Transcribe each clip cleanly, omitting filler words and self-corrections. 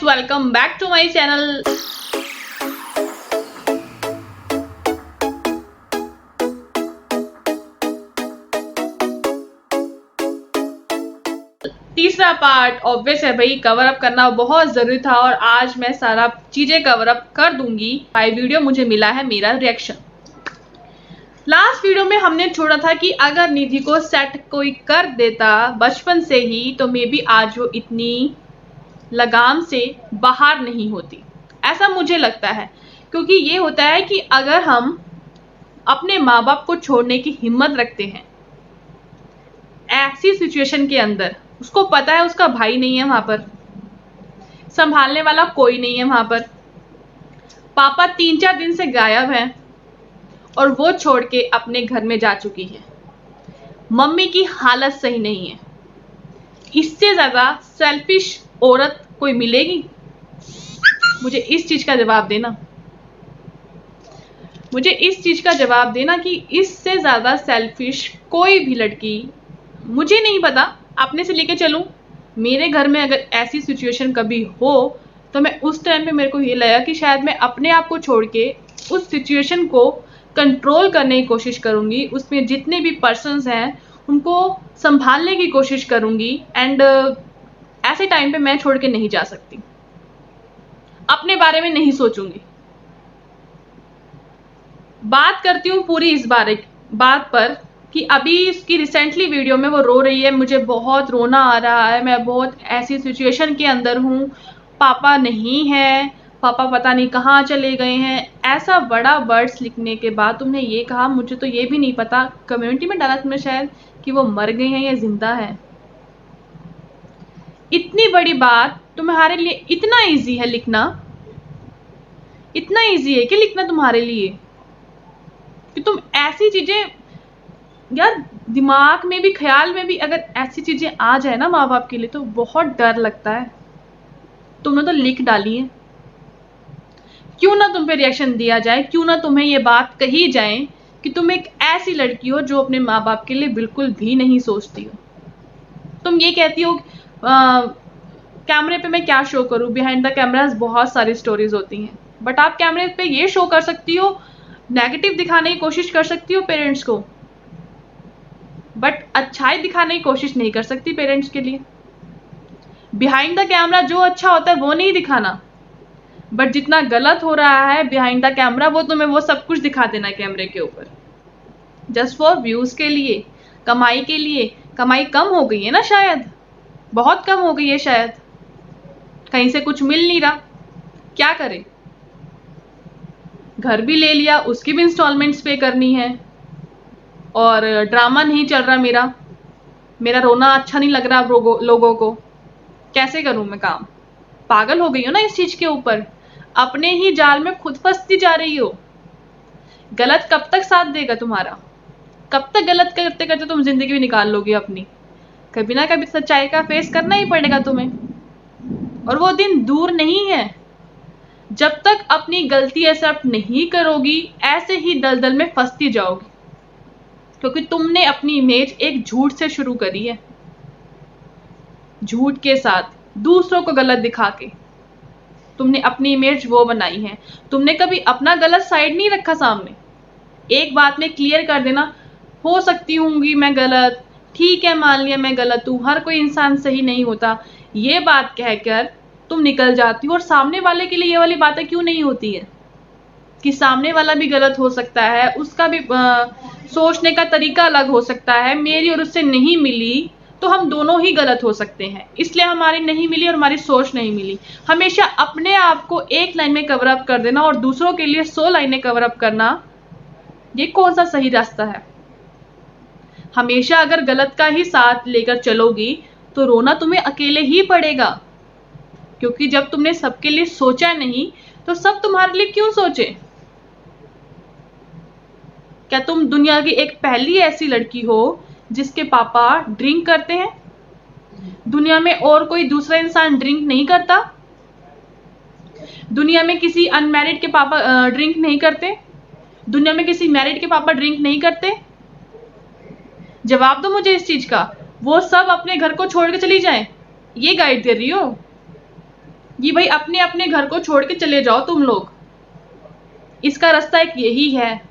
Guys, welcome back to my channel. तीसरा part obvious है भाई, कवर अप करना बहुत जरूरी था और आज मैं सारा चीजें कवर अप कर दूंगी। बाय वीडियो मुझे मिला है मेरा रिएक्शन। लास्ट वीडियो में हमने छोड़ा था कि अगर निधि को सेट कोई कर देता बचपन से ही तो मे बी आज वो इतनी लगाम से बाहर नहीं होती, ऐसा मुझे लगता है। क्योंकि ये होता है कि अगर हम अपने माँ बाप को छोड़ने की हिम्मत रखते हैं ऐसी सिचुएशन के अंदर, उसको पता है उसका भाई नहीं है वहां पर, संभालने वाला कोई नहीं है वहां पर, पापा 3-4 दिन से गायब हैं और वो छोड़ के अपने घर में जा चुकी है, मम्मी की हालत सही नहीं है, इससे ज्यादा सेल्फिश औरत कोई मिलेगी? मुझे इस चीज का जवाब देना, मुझे इस चीज का जवाब देना कि इससे ज्यादा सेल्फिश कोई भी लड़की मुझे नहीं पता। अपने से लेके चलूं, मेरे घर में अगर ऐसी सिचुएशन कभी हो तो मैं उस टाइम पे मेरे को ये लगा कि शायद मैं अपने आप को छोड़ के उस सिचुएशन को कंट्रोल करने की कोशिश करूंगी, उसमें जितने भी पर्सन्स हैं उनको संभालने की कोशिश करूंगी एंड ऐसे टाइम पे मैं छोड़ के नहीं जा सकती, अपने बारे में नहीं सोचूंगी। बात करती हूँ पूरी इस बात पर कि अभी इसकी रिसेंटली वीडियो में वो रो रही है, मुझे बहुत रोना आ रहा है, मैं बहुत ऐसी सिचुएशन के अंदर हूँ, पापा नहीं है, पापा पता नहीं कहाँ चले गए हैं। ऐसा बड़ा वर्ड्स लिखने के बाद तुमने ये कहा, मुझे तो ये भी नहीं पता, कम्युनिटी में डाला तुमने शायद, कि वो मर गए हैं या जिंदा है। इतनी बड़ी बात तुम्हारे लिए इतना ईजी है लिखना, इतना ईजी है कि लिखना तुम्हारे लिए कि तुम ऐसी चीजें, यार दिमाग में भी ख्याल में भी अगर ऐसी चीजें आ जाए ना माँ बाप के लिए तो बहुत डर लगता है। तुमने तो लिख डाली है, क्यों ना तुम पे रिएक्शन दिया जाए, क्यों ना तुम्हें ये बात कही जाए कि तुम एक ऐसी लड़की हो जो अपने माँ बाप के लिए बिल्कुल भी नहीं सोचती हो। तुम ये कहती हो कैमरे पे मैं क्या शो करूं, बिहाइंड द कैमरास बहुत सारी स्टोरीज होती हैं, बट आप कैमरे पे ये शो कर सकती हो, नेगेटिव दिखाने की कोशिश कर सकती हो पेरेंट्स को, बट अच्छाई दिखाने की कोशिश नहीं कर सकती पेरेंट्स के लिए। बिहाइंड द कैमरा जो अच्छा होता है वो नहीं दिखाना, बट जितना गलत हो रहा है बिहाइंड द कैमरा वो तुम्हें वो सब कुछ दिखा देना कैमरे के ऊपर, जस्ट फॉर व्यूज के लिए, कमाई के लिए। कमाई कम हो गई है ना, शायद बहुत कम हो गई है, शायद कहीं से कुछ मिल नहीं रहा, क्या करे, घर भी ले लिया, उसकी भी इंस्टॉलमेंट्स पे करनी है, और ड्रामा नहीं चल रहा मेरा रोना अच्छा नहीं लग रहा लोगों को, कैसे करूं मैं काम? पागल हो गई हो ना इस चीज के ऊपर, अपने ही जाल में खुद फंसती जा रही हो। गलत कब तक साथ देगा तुम्हारा? कब तक गलत करते करते तुम जिंदगी भी निकाल लोगे अपनी? कभी ना कभी सच्चाई का फेस करना ही पड़ेगा तुम्हें, और वो दिन दूर नहीं है। जब तक अपनी गलती एक्सेप्ट नहीं करोगी ऐसे ही दलदल में फंसती जाओगी, क्योंकि तुमने अपनी इमेज एक झूठ से शुरू करी है, झूठ के साथ दूसरों को गलत दिखा के तुमने अपनी इमेज वो बनाई है। तुमने कभी अपना गलत साइड नहीं रखा सामने। एक बात में क्लियर कर देना, हो सकती हूँगी मैं गलत, ठीक है मान लिया मैं गलत हूँ, हर कोई इंसान सही नहीं होता, ये बात कहकर तुम निकल जाती हो। और सामने वाले के लिए ये वाली बातें क्यों नहीं होती है कि सामने वाला भी गलत हो सकता है, उसका भी सोचने का तरीका अलग हो सकता है, मेरी और उससे नहीं मिली तो हम दोनों ही गलत हो सकते हैं, इसलिए हमारी नहीं मिली और हमारी सोच नहीं मिली। हमेशा अपने आप को एक लाइन में कवर अप कर देना और दूसरों के लिए 100 लाइनें कवर अप करना, ये कौन सा सही रास्ता है? हमेशा अगर गलत का ही साथ लेकर चलोगी तो रोना तुम्हें अकेले ही पड़ेगा, क्योंकि जब तुमने सबके लिए सोचा नहीं तो सब तुम्हारे लिए क्यों सोचे? क्या तुम दुनिया की एक पहली ऐसी लड़की हो जिसके पापा ड्रिंक करते हैं? दुनिया में और कोई दूसरा इंसान ड्रिंक नहीं करता? दुनिया में किसी अनमैरिड के पापा ड्रिंक नहीं करते? दुनिया में किसी मैरिड के पापा ड्रिंक नहीं करते? जवाब दो मुझे इस चीज का। वो सब अपने घर को छोड़ के चली जाएं, ये गाइड दे रही हो? कि भाई अपने अपने घर को छोड़ के चले जाओ तुम लोग, इसका रास्ता एक यही है।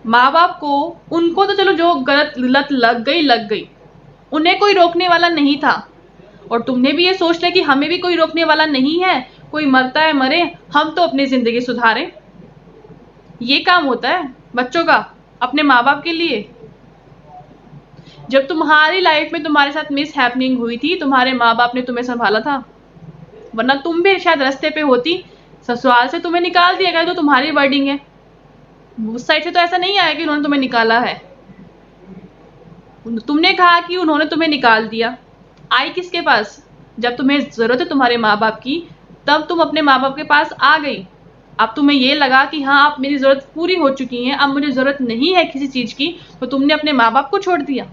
माँ बाप को, उनको तो चलो जो गलत लत लग गई, उन्हें कोई रोकने वाला नहीं था। और तुमने भी ये सोच लिया कि हमें भी कोई रोकने वाला नहीं है, कोई मरता है मरे, हम तो अपनी जिंदगी सुधारें। ये काम होता है बच्चों का अपने माँ बाप के लिए। जब तुम्हारी लाइफ में तुम्हारे साथ मिस हैपनिंग हुई थी, तुम्हारे माँ बाप ने तुम्हें संभाला था, वरना तुम भी शायद रास्ते पे होती। ससुराल से तुम्हें निकाल दिया गया, तो तुम्हारी वर्डिंग है, उस साइड से तो ऐसा नहीं आया कि उन्होंने तुम्हें निकाला है। तुमने कहा कि उन्होंने तुम्हें निकाल दिया, आई किसके पास? जब तुम्हें जरूरत है तुम्हारे माँ बाप की, तब तुम अपने माँ बाप के पास आ गई। अब तुम्हें ये लगा कि हाँ अब मेरी जरूरत पूरी हो चुकी है, अब मुझे जरूरत नहीं है किसी चीज की, तो तुमने अपने माँ बाप को छोड़ दिया।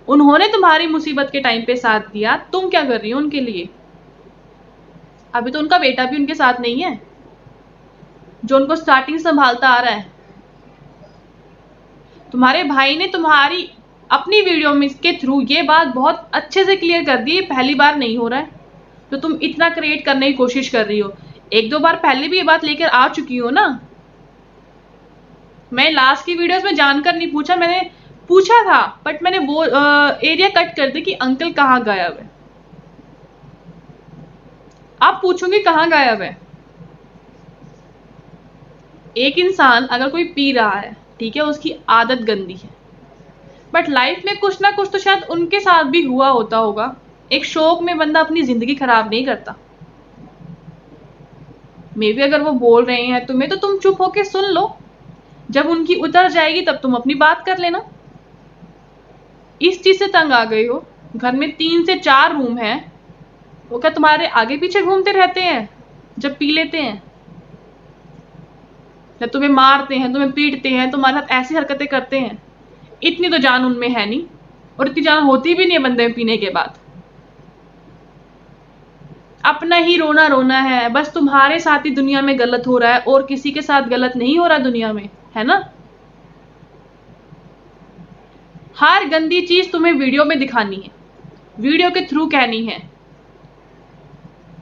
उन्होंने तुम्हारी मुसीबत के टाइम पे साथ दिया, तुम क्या कर रही हो उनके लिए? अभी तो उनका बेटा भी उनके साथ नहीं है, जो उनको स्टार्टिंग संभालता आ रहा है। तुम्हारे भाई ने तुम्हारी अपनी वीडियो में के थ्रू ये बात बहुत अच्छे से क्लियर कर दी, पहली बार नहीं हो रहा है तो तुम इतना क्रिएट करने की कोशिश कर रही हो। एक दो बार पहले भी ये बात लेकर आ चुकी हो ना। मैं लास्ट की वीडियोस में जानकर नहीं पूछा, मैंने पूछा था बट मैंने वो एरिया कट कर दी कि अंकल कहाँ गायब है। आप पूछोगे कहाँ गायब है? एक इंसान अगर कोई पी रहा है, ठीक है, उसकी आदत गंदी है, बट लाइफ में कुछ ना कुछ तो शायद उनके साथ भी हुआ होता होगा। एक शौक में बंदा अपनी जिंदगी खराब नहीं करता। मे बी अगर वो बोल रहे हैं तुम्हें, तो तुम चुप होके सुन लो, जब उनकी उतर जाएगी तब तुम अपनी बात कर लेना। इस चीज से तंग आ गई हो, घर में 3 से 4 रूम है, वो क्या तुम्हारे आगे पीछे घूमते रहते हैं जब पी लेते हैं? जब तुम्हें मारते हैं, तुम्हें पीटते हैं, तुम्हारे साथ ऐसी हरकतें करते हैं? इतनी तो जान उनमें है नहीं, और इतनी जान होती भी नहीं है बंदे में पीने के बाद। अपना ही रोना रोना है, बस तुम्हारे साथ ही दुनिया में गलत हो रहा है, और किसी के साथ गलत नहीं हो रहा दुनिया में, है ना? हर गंदी चीज तुम्हें वीडियो में दिखानी है, वीडियो के थ्रू कहनी है।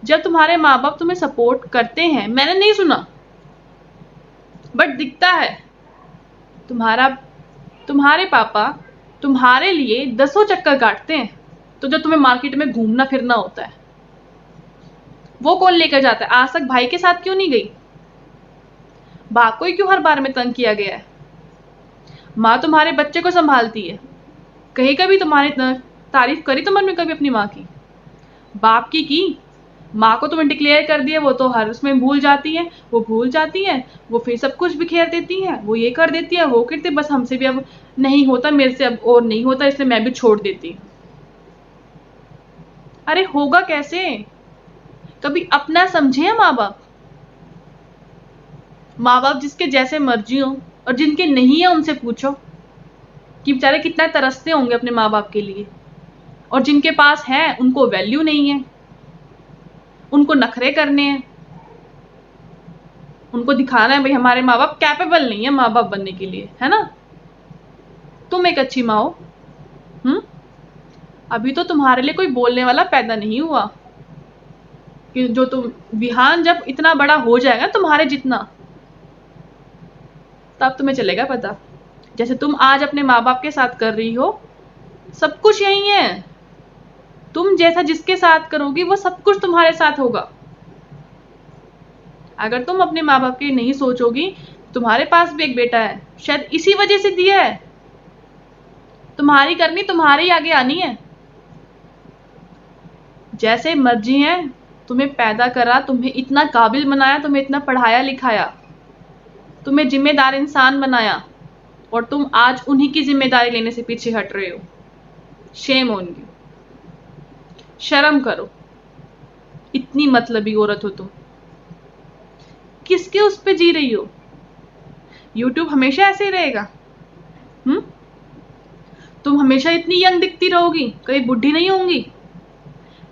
जब तुम्हारे माँ बाप तुम्हें सपोर्ट करते हैं, मैंने नहीं सुना बट दिखता है, तुम्हारे पापा तुम्हारे लिए 10 चक्कर काटते हैं, तो जब तुम्हें मार्केट में घूमना फिरना होता है, वो कौन लेकर जाता है? आज तक भाई के साथ क्यों नहीं गई? बाप को ही क्यों हर बार में तंग किया गया है? माँ तुम्हारे बच्चे को संभालती है, कहीं कभी तुम्हारी तारीफ करी तुमने कभी अपनी माँ की? बाप की माँ को तुमने डिक्लेयर कर दिया, वो तो हर उसमें भूल जाती है, वो फिर सब कुछ बिखेर देती है, वो ये कर देती है, वो करते, बस हमसे भी अब नहीं होता, मेरे से अब और नहीं होता, इसलिए मैं भी छोड़ देती। अरे होगा कैसे? कभी अपना समझे माँ बाप? माँ बाप जिसके जैसे मर्जी हो, और जिनके नहीं है उनसे पूछो कि बेचारे कितना तरसते होंगे अपने माँ बाप के लिए, और जिनके पास है उनको वैल्यू नहीं है, उनको नखरे करने हैं, उनको दिखाना है भाई हमारे माँ बाप कैपेबल नहीं है माँ बाप बनने के लिए, है ना? तुम एक अच्छी माँ हो। अभी तो तुम्हारे लिए कोई बोलने वाला पैदा नहीं हुआ, कि जो तुम विहान जब इतना बड़ा हो जाएगा तुम्हारे जितना, तब तुम्हें चलेगा पता। जैसे तुम आज अपने माँ बाप के साथ कर रही हो, सब कुछ यही है। तुम जैसा जिसके साथ करोगी वो सब कुछ तुम्हारे साथ होगा। अगर तुम अपने माँ बाप की नहीं सोचोगी, तुम्हारे पास भी एक बेटा है, शायद इसी वजह से दिया है, तुम्हारी करनी तुम्हारे ही आगे आनी है। जैसे मर्जी है, तुम्हें पैदा करा, तुम्हें इतना काबिल बनाया, तुम्हें इतना पढ़ाया लिखाया, तुम्हें जिम्मेदार इंसान बनाया, और तुम आज उन्हीं की जिम्मेदारी लेने से पीछे हट रहे हो। शेम ऑन यू, शर्म करो, इतनी मतलबी औरत हो तुम। किसके उस पे जी रही हो? यूट्यूब हमेशा ऐसे ही रहेगा? तुम हमेशा इतनी यंग दिखती रहोगी, कभी बुढ़ी नहीं होंगी?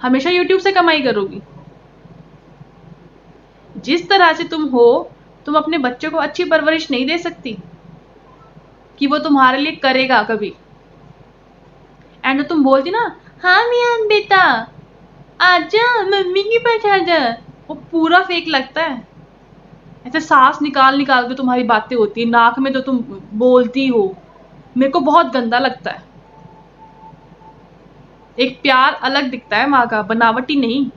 हमेशा यूट्यूब से कमाई करोगी? जिस तरह से तुम हो, तुम अपने बच्चों को अच्छी परवरिश नहीं दे सकती कि वो तुम्हारे लिए करेगा कभी। एंड तुम बोलती ना, हाँ मियान बेटा आजा, मम्मी के पास आजा। वो पूरा फेक लगता है। ऐसे सांस निकाल निकाल के तुम्हारी बातें होती है, नाक में तो तुम बोलती हो। मेरे को बहुत गंदा लगता है। एक प्यार अलग दिखता है माँ का, बनावटी नहीं।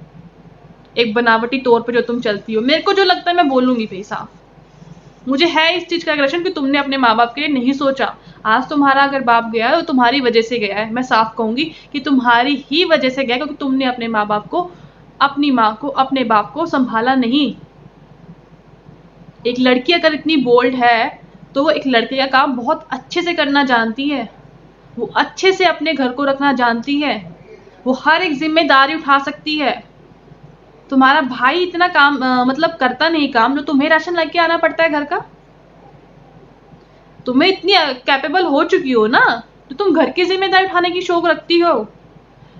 एक बनावटी तौर पे जो तुम चलती हो, मेरे को जो लगता है मैं बोलूंगी भाई साफ। मुझे है इस चीज का एग्रेशन कि तुमने अपने माँ बाप के लिए नहीं सोचा। आज तुम्हारा अगर बाप गया है तो तुम्हारी वजह से गया है। मैं साफ कहूंगी कि तुम्हारी ही वजह से गया, क्योंकि तुमने अपने माँ बाप को, अपनी माँ को, अपने बाप को संभाला नहीं। एक लड़की अगर इतनी बोल्ड है तो वो एक लड़के का काम बहुत अच्छे से करना जानती है। वो अच्छे से अपने घर को रखना जानती है। वो हर एक जिम्मेदारी उठा सकती है। तुम्हारा भाई इतना काम मतलब करता नहीं काम, जो तुम्हें राशन लेके आना पड़ता है घर का। तुम्हें इतनी कैपेबल हो चुकी हो ना, तो तुम घर की जिम्मेदारी उठाने की शौक रखती हो।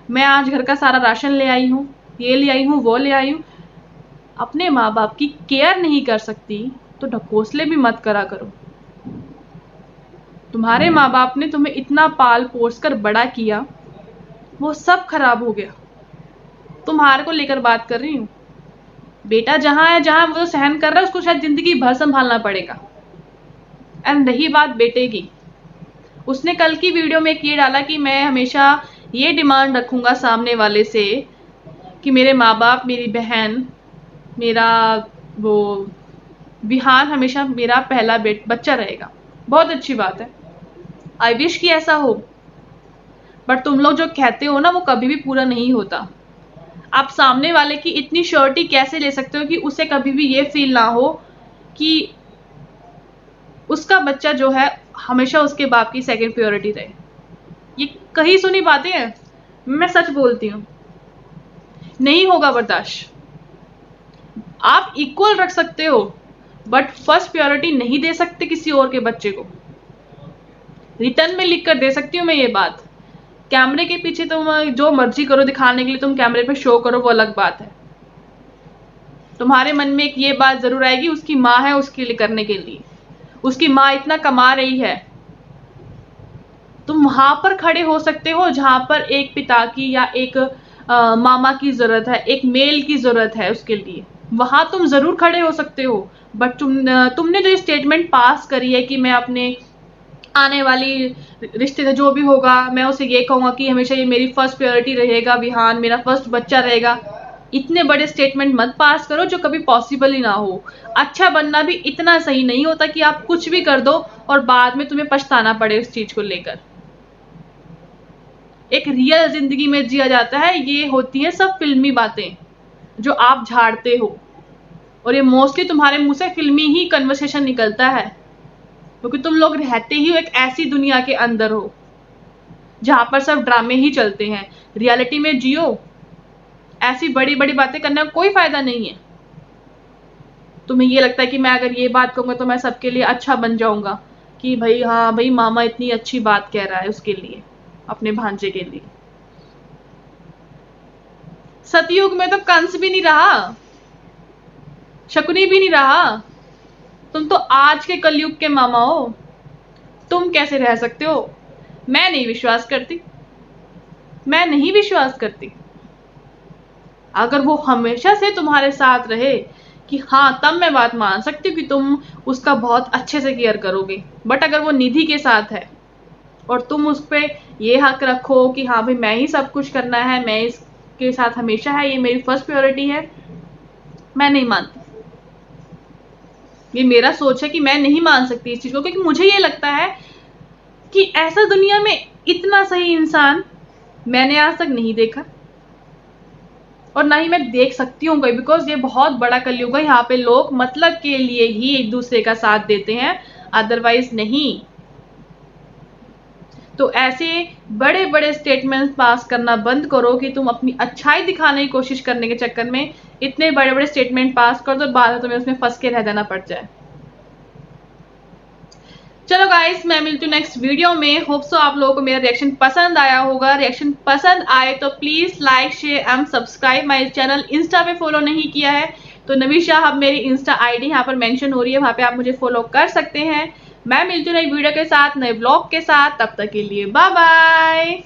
मैं आज घर का सारा राशन ले आई हूँ, ये ले आई हूँ, वो ले आई हूँ। अपने माँ बाप की केयर नहीं कर सकती तो ढकोसले भी मत करा करो। तुम्हारे माँ बाप ने तुम्हें इतना पाल पोस कर बड़ा किया, वो सब खराब हो गया। तुम्हारे को लेकर बात कर रही हूँ। बेटा जहां है, जहां वो सहन कर रहा है, उसको शायद जिंदगी भर संभालना पड़ेगा। एंड रही बात बेटे की, उसने कल की वीडियो में एक ये डाला कि मैं हमेशा ये डिमांड रखूंगा सामने वाले से कि मेरे माँ बाप, मेरी बहन, मेरा वो विहान हमेशा मेरा पहला बच्चा रहेगा। बहुत अच्छी बात है, आई विश कि ऐसा हो। बट तुम लोग जो कहते हो ना, वो कभी भी पूरा नहीं होता। आप सामने वाले की इतनी श्योरिटी कैसे ले सकते हो कि उसे कभी भी ये फील ना हो कि उसका बच्चा जो है हमेशा उसके बाप की सेकंड प्रायोरिटी रहे। ये कहीं सुनी बातें हैं, मैं सच बोलती हूँ। नहीं होगा बर्दाश्त। आप इक्वल रख सकते हो बट फर्स्ट प्रायोरिटी नहीं दे सकते किसी और के बच्चे को। रिटर्न में लिख कर दे सकती हूँ मैं ये बात। कैमरे के पीछे तुम जो मर्जी करो, दिखाने के लिए तुम कैमरे पे शो करो, वो अलग बात है। तुम्हारे मन में एक ये बात जरूर आएगी, उसकी माँ है उसके लिए करने के लिए, उसकी माँ इतना कमा रही है। तुम वहां पर खड़े हो सकते हो जहां पर एक पिता की या एक मामा की जरूरत है, एक मेल की जरूरत है उसके लिए, वहां तुम जरूर खड़े हो सकते हो। बट तुमने जो स्टेटमेंट पास करी है कि मैं अपने आने वाली रिश्ते से जो भी होगा मैं उसे ये कहूंगा कि हमेशा ये मेरी फर्स्ट प्रायोरिटी रहेगा, विहान मेरा फर्स्ट बच्चा रहेगा। इतने बड़े स्टेटमेंट मत पास करो जो कभी पॉसिबल ही ना हो। अच्छा बनना भी इतना सही नहीं होता कि आप कुछ भी कर दो और बाद में तुम्हें पछताना पड़े उस चीज को लेकर। एक रियल जिंदगी में जिया जाता है, ये होती है सब फिल्मी बातें जो आप झाड़ते हो। और ये मोस्टली तुम्हारे मुंह से फिल्मी ही कन्वर्सेशन निकलता है, क्योंकि तुम लोग रहते ही एक ऐसी दुनिया के अंदर हो जहां पर सब ड्रामे ही चलते हैं। रियलिटी में जियो। ऐसी बड़ी बड़ी बातें करने का कोई फायदा नहीं है। तुम्हें ये लगता है कि मैं अगर ये बात कहूंगा तो मैं सबके लिए अच्छा बन जाऊंगा, कि भाई हाँ भाई मामा इतनी अच्छी बात कह रहा है उसके लिए, अपने भांजे के लिए। सतयुग में तो कंस भी नहीं रहा, शकुनी भी नहीं रहा। तुम तो आज के कलयुग के मामा हो। तुम कैसे रह सकते हो? मैं नहीं विश्वास करती, मैं नहीं विश्वास करती। अगर वो हमेशा से तुम्हारे साथ रहे कि हाँ, तब मैं बात मान सकती हूँ कि तुम उसका बहुत अच्छे से केयर करोगे। बट अगर वो निधि के साथ है और तुम उस पर ये हक रखो कि हाँ भाई मैं ही सब कुछ करना है, मैं इसके साथ हमेशा है, ये मेरी फर्स्ट प्रायोरिटी है, मैं नहीं मानती। ये मेरा सोच है कि मैं नहीं मान सकती इस चीज को, क्योंकि मुझे ये लगता है कि ऐसा दुनिया में इतना सही इंसान मैंने आज तक नहीं देखा और ना ही मैं देख सकती हूँ कोई। बिकॉज ये बहुत बड़ा कलयुग है, यहाँ पे लोग मतलब के लिए ही एक दूसरे का साथ देते हैं, अदरवाइज नहीं। तो ऐसे बड़े बड़े स्टेटमेंट्स पास करना बंद करो कि तुम अपनी अच्छाई दिखाने की कोशिश करने के चक्कर में इतने बड़े बड़े स्टेटमेंट पास कर दो, बाद में तुम्हें उसमें फंस के रह जाना पड़ जाए। चलो गाइस, मैं मिलती हूँ नेक्स्ट वीडियो में। होप सो आप लोगों को मेरा रिएक्शन पसंद आया होगा। रिएक्शन पसंद आए तो please like, share and subscribe my channel. Insta पे फॉलो नहीं किया है तो नवीशा हब मेरी इंस्टा आईडी यहाँ पर मेंशन हो रही है, वहां पे आप मुझे फॉलो कर सकते हैं। मैं मिलती हूँ नई वीडियो के साथ, नए ब्लॉग के साथ। तब तक के लिए बाय बाय।